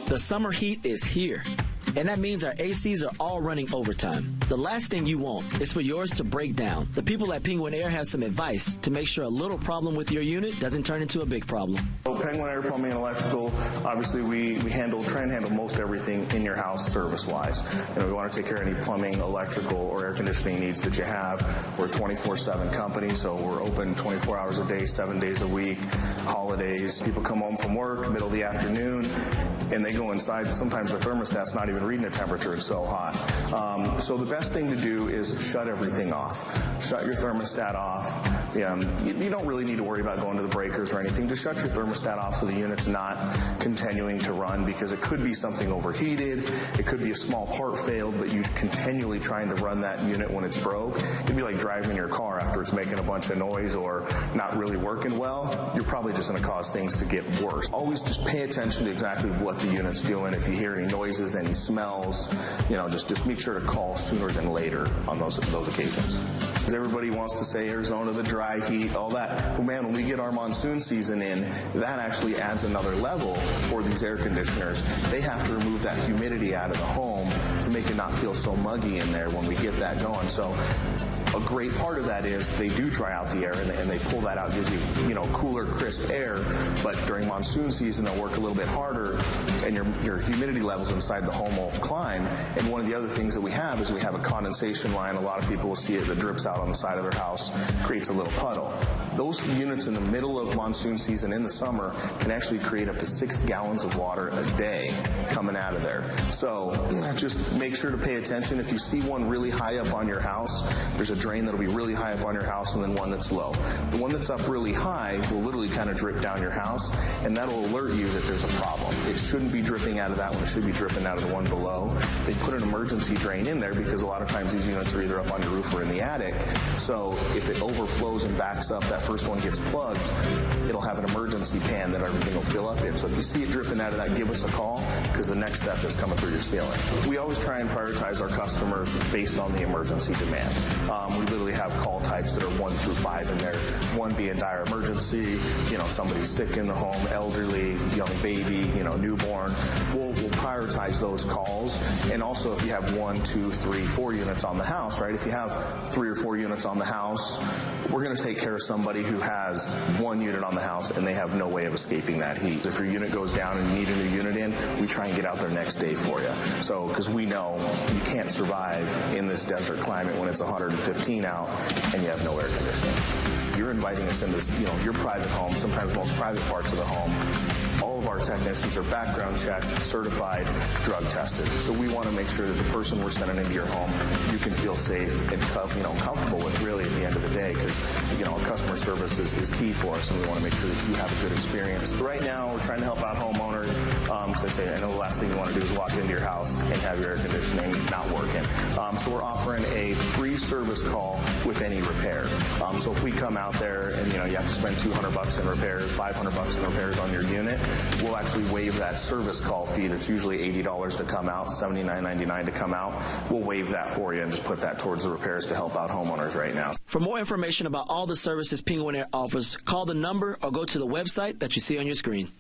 The summer heat is here, and that means our ACs are all running overtime. The last thing you want is for yours to break down. The people at Penguin Air have some advice to make sure a little problem with your unit doesn't turn into a big problem. Penguin Air Plumbing and Electrical, obviously we try and handle most everything in your house service-wise. We want to take care of any plumbing, electrical, or air conditioning needs that you have. We're a 24/7 company, so we're open 24 hours a day, 7 days a week, holidays. People come home from work, middle of the afternoon, and they go inside. Sometimes the thermostat's not even reading the temperature, it's so hot. So the best thing to do is shut everything off. Shut your thermostat off. You don't really need to worry about going to the breakers or anything. Just shut your thermostat off so the unit's not continuing to run, because it could be something overheated, it could be a small part failed, but you're continually trying to run that unit when it's broke. It'd be like driving your car after it's making a bunch of noise or not really working well. You're probably just going to cause things to get worse. Always just pay attention to exactly what the unit's doing. If you hear any noises, any smells, just make sure to call sooner than later on those occasions. Because everybody wants to say Arizona, the dry heat, all that. But man, when we get our monsoon season in, that actually adds another level for these air conditioners. They have to remove that humidity out of the home to make it not feel so muggy in there when we get that going. So a great part of that is they do dry out the air, and they pull that out, gives you, cooler, crisp air. But during monsoon season, they'll work a little bit harder, and your humidity levels inside the home will climb. And one of the other things that we have is we have a condensation line. A lot of people will see it that drips out on the side of their house, creates a little puddle. Those units in the middle of monsoon season in the summer can actually create up to 6 gallons of water a day coming out of there. So just make sure to pay attention. If you see one really high up on your house, there's a drain that'll be really high up on your house and then one that's low. The one that's up really high will literally kind of drip down your house, and that'll alert you that there's a problem. It shouldn't be dripping out of that one. It should be dripping out of the one below. They put an emergency drain in there because a lot of times these units are either up on your roof or in the attic. So if it overflows and backs up, that first one gets plugged, it'll have an emergency pan that everything will fill up in. So if you see it dripping out of that, give us a call, because the next step is coming through your ceiling. We always try and prioritize our customers based on the emergency demand. We literally have call types that are 1 through 5 in there. 1 being dire emergency, somebody's sick in the home, elderly, young baby, newborn. We'll prioritize those calls. And also if you have 1, 2, 3, 4 units on the house, right? If you have 3 or 4 units on the house, we're going to take care of somebody who has 1 unit on the house and they have no way of escaping that heat. If your unit goes down and you need a new unit in, we try and get out there next day for you. So, because we know you can't survive in this desert climate when it's 115 out and you have no air conditioning. You're inviting us into your private home, sometimes most private parts of the home. All of our technicians are background checked, certified, drug tested. So we want to make sure that the person we're sending into your home, you can feel safe and comfortable with, really, at the end of the day, because customer service is key for us, and we want to make sure that you have a good experience. Right now, we're trying to help out homeowners. I know the last thing you want to do is walk into your house and have your air conditioning not working. So we're offering a free service call with any repair. So if we come out there and you have to spend $200 in repairs, $500 in repairs on your unit, we'll actually waive that service call fee that's usually $80 to come out, $79.99 to come out. We'll waive that for you and just put that towards the repairs to help out homeowners right now. For more information about all the services Penguin Air offers, call the number or go to the website that you see on your screen.